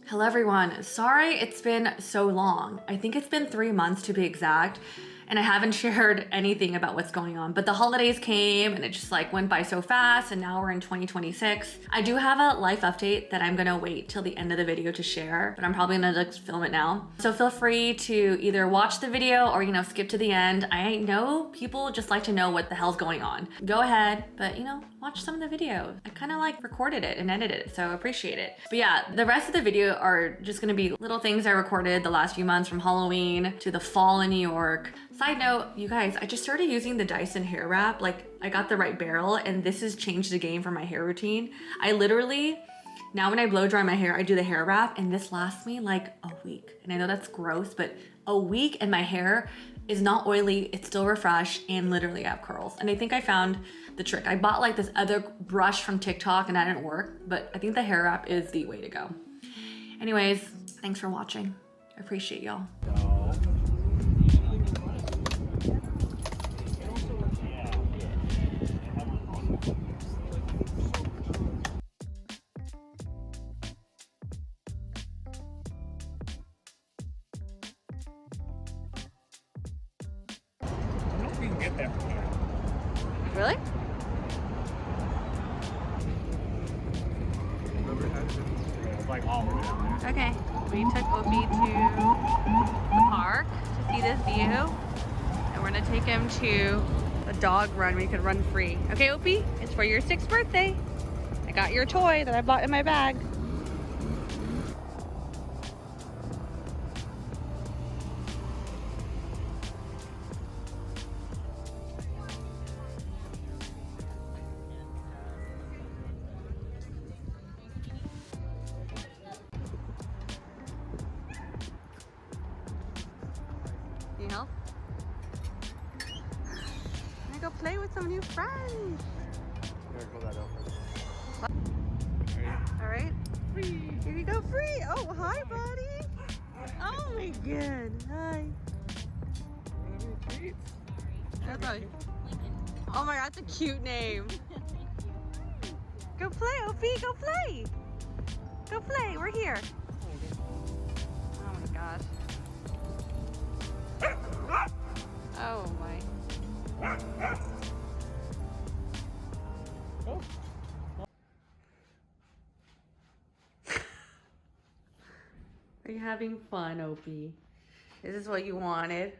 Hello everyone. Sorry it's been so long. I think it's been 3 months to be exact, and I haven't shared anything about what's going on. But the holidays came and it just like went by so fast, and now we're in 2026. I do have a life update that I'm gonna wait till the end of the video to share, but I'm probably gonna like film it now. So feel free to either watch the video or skip to the end. I know people just like to know what the hell's going on. Go ahead, but watch some of the video. I kind of like recorded it and edited it, so I appreciate it. But yeah, the rest of the video are just gonna be little things I recorded the last few months, from Halloween to the fall in New York. Side note, you guys, I just started using the Dyson hair wrap. Like, I got the right barrel, and this has changed the game for my hair routine. I literally, now when I blow dry my hair, I do the hair wrap, and this lasts me like a week. And I know that's gross, but a week and my hair is not oily, it's still refreshed, and literally I have curls. And I think I found the trick. I bought like this other brush from TikTok and that didn't work, but I think the hair wrap is the way to go. Anyways, thanks for watching. I appreciate y'all. I don't know if we can get that from here. Really? It's like all the way down there. Okay, we took Opie to the park to see this view, and we're gonna take him to a dog run where you can run free. Okay, Opie, it's for your 6th birthday. I got your toy that I bought in my bag. Need help? I'm gonna go play with some new friends. All right. Here you go, free. Oh, hi, buddy. Oh my god. Hi. That's right. Oh my god, that's a cute name. Go play, Opie. Go play. Go play. We're here. Oh my gosh. Oh my. Oh. Are you having fun, Opie? Is this what you wanted?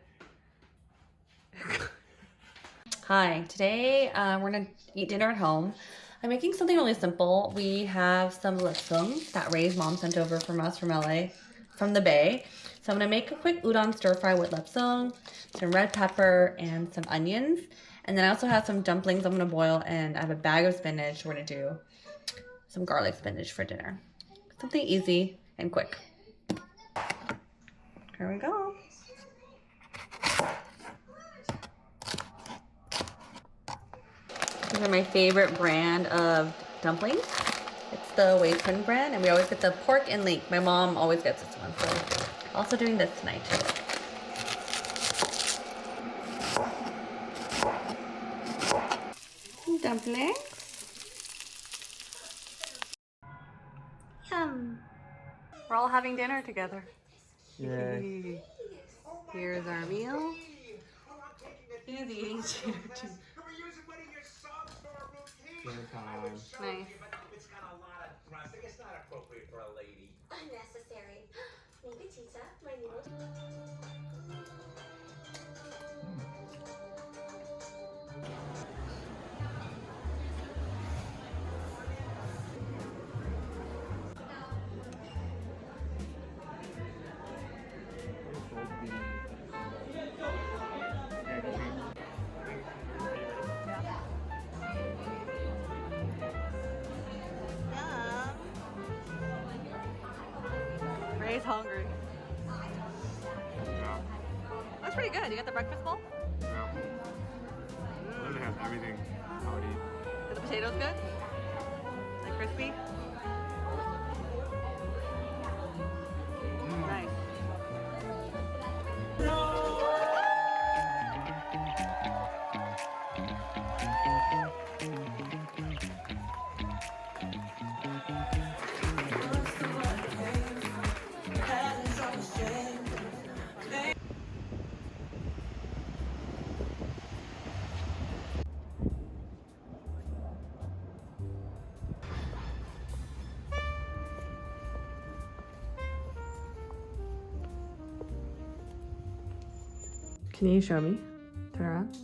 Hi, today we're gonna eat dinner at home. I'm making something really simple. We have some lapsang that Ray's mom sent over from us from LA, from the Bay. So I'm gonna make a quick udon stir fry with lapsang, some red pepper, and some onions. And then I also have some dumplings I'm gonna boil, and I have a bag of spinach. We're gonna do some garlic spinach for dinner. Something easy and quick. Here we go. These are my favorite brand of dumplings. It's the Wei-Kun brand, and we always get the pork and leek. My mom always gets this one, so also doing this tonight too. Dumplings. Yum. We're all having dinner together. Yay. Here's our meal. He's eating too. Dinner time. Nice. It's got a lot of thrust. It's not appropriate for a lady. Unnecessary. Maybe Tita, my noodles. Ray's hungry. No. That's pretty good. You got the breakfast bowl? No. Literally has everything I would eat. Are the potatoes good? Like crispy? Nice. Can you show me? Turn around.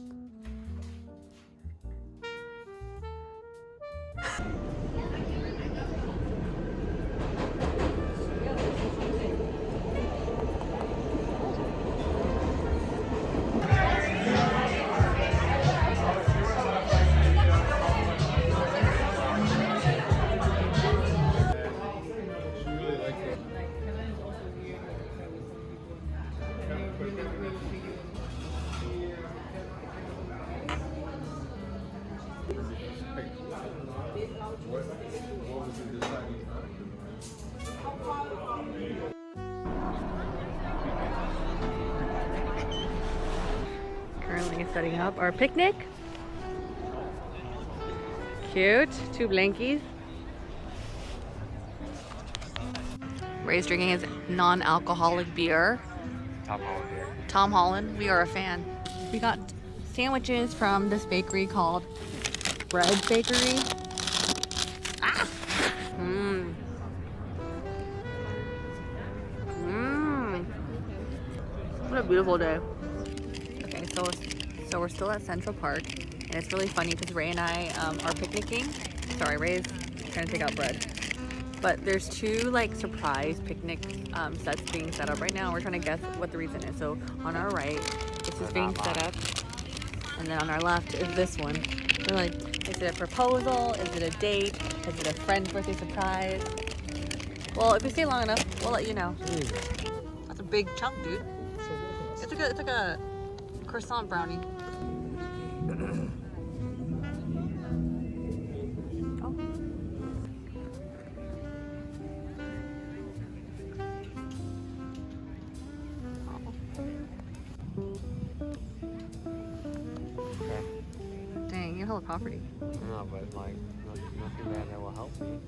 Currently setting up our picnic. Cute. 2 blankies. Ray's drinking his non-alcoholic beer. Tom Holland beer. Tom Holland, we are a fan. We got sandwiches from this bakery called Bread Bakery. Ah! Mmm. Mmm. What a beautiful day. Okay, so we're still at Central Park, and it's really funny because Ray and I are picnicking. Sorry, Ray's trying to take out bread. But there's 2 like surprise picnic sets being set up right now. We're trying to guess what the reason is. So on our right, this is being set up, and then on our left is this one. We're like, is it a proposal? Is it a date? Is it a friend's birthday surprise? Well, if we stay long enough, we'll let you know. That's a big chunk, dude. It's like a croissant brownie. Dang, you're hella property. No, but like nothing that will help me.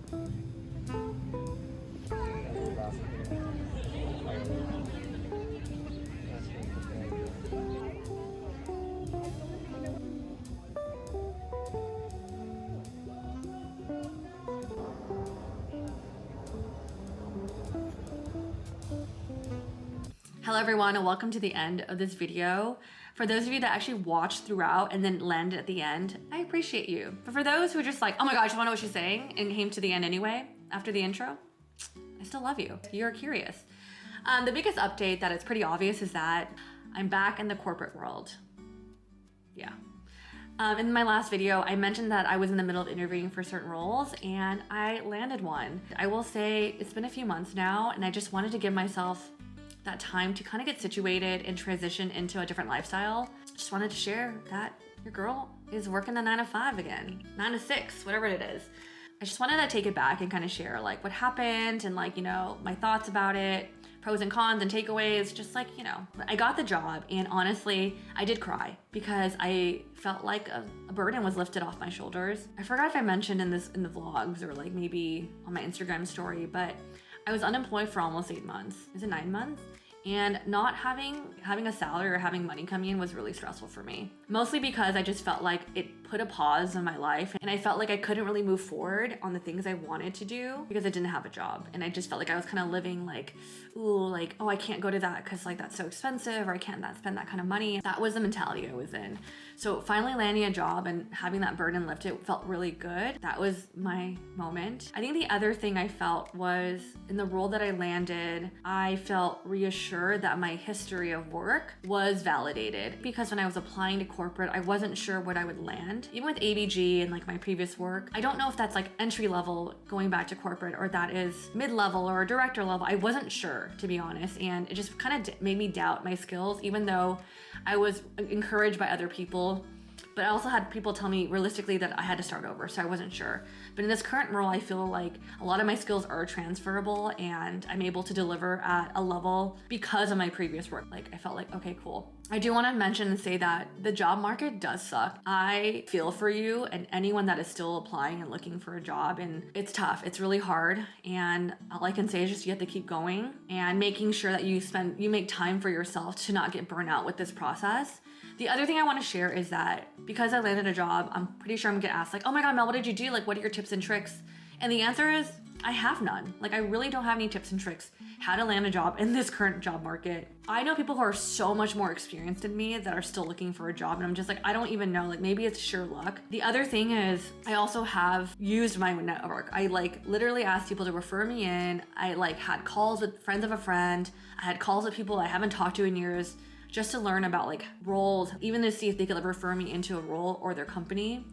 Hello everyone, and welcome to the end of this video. For those of you that actually watched throughout and then landed at the end, I appreciate you. But for those who are just like, oh my gosh, I wanna know what she's saying, and came to the end anyway, after the intro, I still love you. You're curious. The biggest update that is pretty obvious is that I'm back in the corporate world. Yeah. In my last video, I mentioned that I was in the middle of interviewing for certain roles, and I landed one. I will say it's been a few months now, and I just wanted to give myself that time to kind of get situated and transition into a different lifestyle. Just wanted to share that your girl is working the 9 to 5 again, 9 to 6, whatever it is. I just wanted to take it back and kind of share like what happened and like, you know, my thoughts about it, pros and cons and takeaways, just like, you know. I got the job, and honestly, I did cry because I felt like a burden was lifted off my shoulders. I forgot if I mentioned in the vlogs or like maybe on my Instagram story, but I was unemployed for almost 8 months. Is it 9 months? And not having a salary or having money coming in was really stressful for me. Mostly because I just felt like it put a pause on my life, and I felt like I couldn't really move forward on the things I wanted to do because I didn't have a job. And I just felt like I was kind of living like, ooh, like, oh, I can't go to that because like that's so expensive, or I can't spend that kind of money. That was the mentality I was in. So finally landing a job and having that burden lifted felt really good. That was my moment. I think the other thing I felt was in the role that I landed, I felt reassured that my history of work was validated, because when I was applying to corporate, I wasn't sure what I would land. Even with ABG and like my previous work, I don't know if that's like entry level going back to corporate, or that is mid-level or director level. I wasn't sure, to be honest, and it just kind of made me doubt my skills, even though I was encouraged by other people. But I also had people tell me realistically that I had to start over, so I wasn't sure. But in this current role, I feel like a lot of my skills are transferable, and I'm able to deliver at a level because of my previous work. Like, I felt like, okay, cool. I do want to mention and say that the job market does suck. I feel for you and anyone that is still applying and looking for a job, and it's tough. It's really hard, and all I can say is just you have to keep going and making sure that you make time for yourself to not get burnt out with this process. The other thing I want to share is that because I landed a job, I'm pretty sure I'm gonna get asked like, oh my God, Mel, what did you do? Like, what are your tips and tricks? And the answer is, I have none. Like, I really don't have any tips and tricks how to land a job in this current job market. I know people who are so much more experienced than me that are still looking for a job, and I'm just like, I don't even know. Like, maybe it's sheer luck. The other thing is, I also have used my network. I like literally asked people to refer me in. I like had calls with friends of a friend. I had calls with people I haven't talked to in years just to learn about like roles, even to see if they could refer me into a role or their company.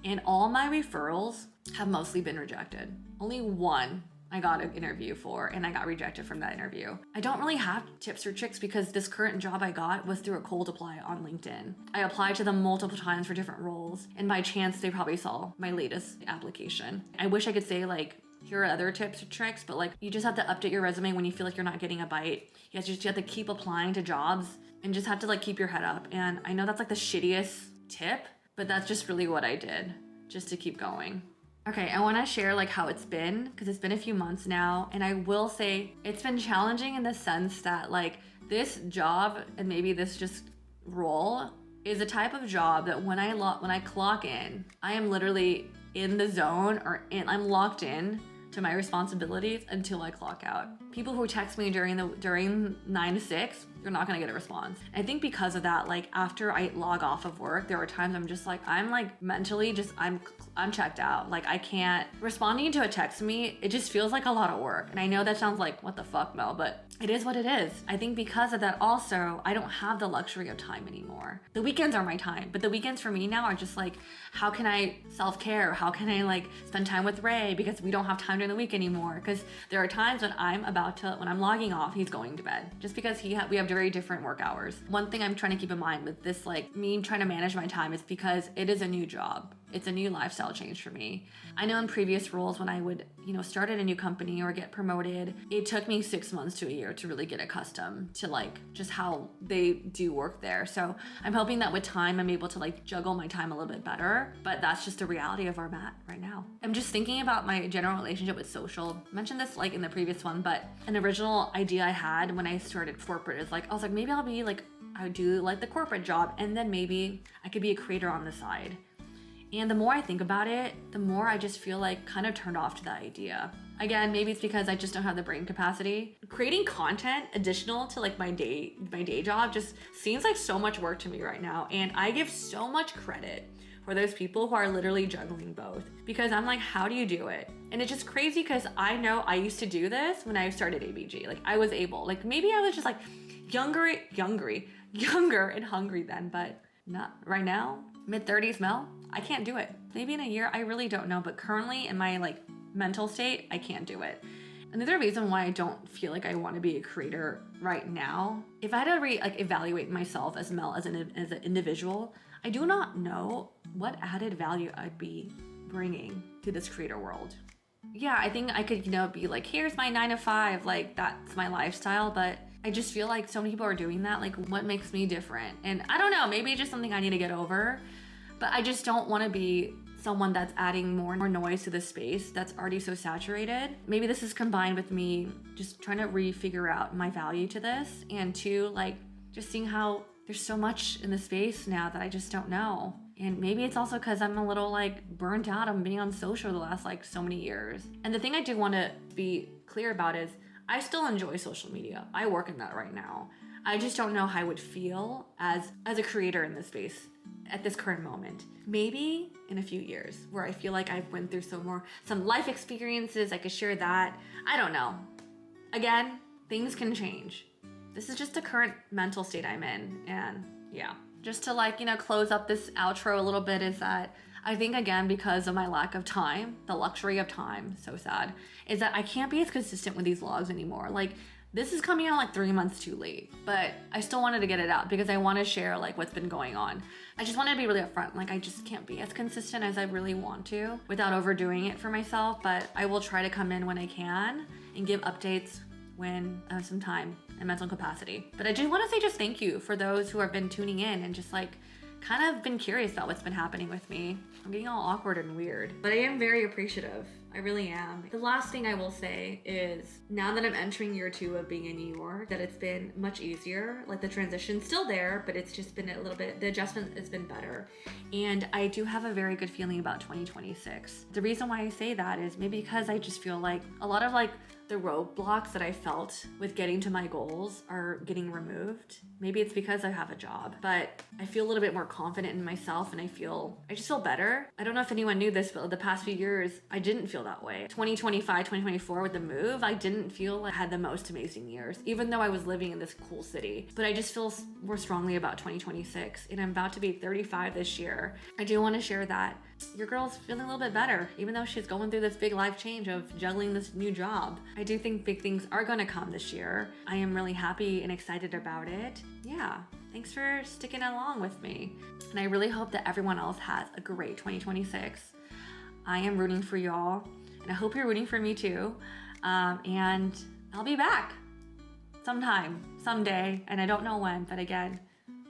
And all my referrals have mostly been rejected. Only one I got an interview for, and I got rejected from that interview. I don't really have tips or tricks because this current job I got was through a cold apply on LinkedIn. I applied to them multiple times for different roles, and by chance they probably saw my latest application. I wish I could say like, here are other tips or tricks, but like, you just have to update your resume when you feel like you're not getting a bite. You have to keep applying to jobs and just have to like keep your head up. And I know that's like the shittiest tip, but that's just really what I did just to keep going. Okay, I want to share like how it's been, because it's been a few months now, and I will say it's been challenging in the sense that like this job and maybe this just role is a type of job that when I clock in, I am literally in the zone I'm locked in to my responsibilities until I clock out. People who text me during 9 to 6, you're not gonna get a response. I think because of that, like after I log off of work, there are times I'm just like, I'm like mentally just, I'm checked out. Like I can't, responding to a text to me, it just feels like a lot of work. And I know that sounds like, what the fuck, Mel, but it is what it is. I think because of that also, I don't have the luxury of time anymore. The weekends are my time, but the weekends for me now are just like, how can I self-care? How can I like spend time with Ray? Because we don't have time during the week anymore. Because there are times when when I'm logging off, he's going to bed. Just because we have very different work hours. One thing I'm trying to keep in mind with this, like me trying to manage my time, is because it is a new job. It's a new lifestyle change for me. I know in previous roles when I would, start at a new company or get promoted, it took me 6 months to a year to really get accustomed to like just how they do work there. So I'm hoping that with time, I'm able to like juggle my time a little bit better, but that's just the reality of where I'm at right now. I'm just thinking about my general relationship with social. I mentioned this like in the previous one, but an original idea I had when I started corporate is like, I was like, maybe I'll be like, I would do like the corporate job and then maybe I could be a creator on the side. And the more I think about it, the more I just feel like kind of turned off to that idea. Again, maybe it's because I just don't have the brain capacity. Creating content additional to like my day job just seems like so much work to me right now. And I give so much credit for those people who are literally juggling both, because I'm like, how do you do it? And it's just crazy because I know I used to do this when I started ABG. Like I was able, like maybe I was just like younger and hungry then, but not right now. Mid-30s Mel, I can't do it. Maybe in a year, I really don't know. But currently in my like mental state, I can't do it. Another reason why I don't feel like I want to be a creator right now, if I had to evaluate myself as Mel as an individual, I do not know what added value I'd be bringing to this creator world. Yeah, I think I could, be like, here's my 9 to 5, like that's my lifestyle, but I just feel like so many people are doing that. Like, what makes me different? And I don't know, maybe it's just something I need to get over, but I just don't want to be someone that's adding more and more noise to the space that's already so saturated. Maybe this is combined with me just trying to refigure out my value to this, and two, like just seeing how there's so much in the space now that I just don't know. And maybe it's also because I'm a little like burnt out on being on social the last like so many years. And the thing I do want to be clear about is I still enjoy social media. I work in that right now. I just don't know how I would feel as a creator in this space at this current moment. Maybe in a few years where I feel like I've went through some life experiences, I could share that. I don't know. Again, things can change. This is just the current mental state I'm in, and yeah. Just to close up this outro a little bit is that I think, again, because of my lack of time, the luxury of time, so sad, is that I can't be as consistent with these vlogs anymore. Like, this is coming out like 3 months too late, but I still wanted to get it out because I want to share like what's been going on. I just want to be really upfront. Like, I just can't be as consistent as I really want to without overdoing it for myself, but I will try to come in when I can and give updates when I have some time and mental capacity. But I just want to say just thank you for those who have been tuning in and just like kind of been curious about what's been happening with me. I'm getting all awkward and weird, but I am very appreciative. I really am. The last thing I will say is now that I'm entering year 2 of being in New York, that it's been much easier. Like the transition's still there, but it's just been a little bit, the adjustment has been better. And I do have a very good feeling about 2026. The reason why I say that is maybe because I just feel like a lot of like the roadblocks that I felt with getting to my goals are getting removed. Maybe it's because I have a job, but I feel a little bit more confident in myself and I just feel better. I don't know if anyone knew this, but the past few years, I didn't feel that way. 2025, 2024 with the move, I didn't feel like I had the most amazing years, even though I was living in this cool city. But I just feel more strongly about 2026 and I'm about to be 35 this year. I do want to share that your girl's feeling a little bit better, even though she's going through this big life change of juggling this new job. I do think big things are gonna come this year. I am really happy and excited about it. Yeah, thanks for sticking along with me. And I really hope that everyone else has a great 2026. I am rooting for y'all, and I hope you're rooting for me too. And I'll be back sometime, someday, and I don't know when, but again,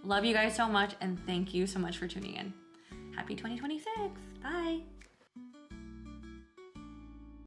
love you guys so much, and thank you so much for tuning in. Happy 2026. Bye.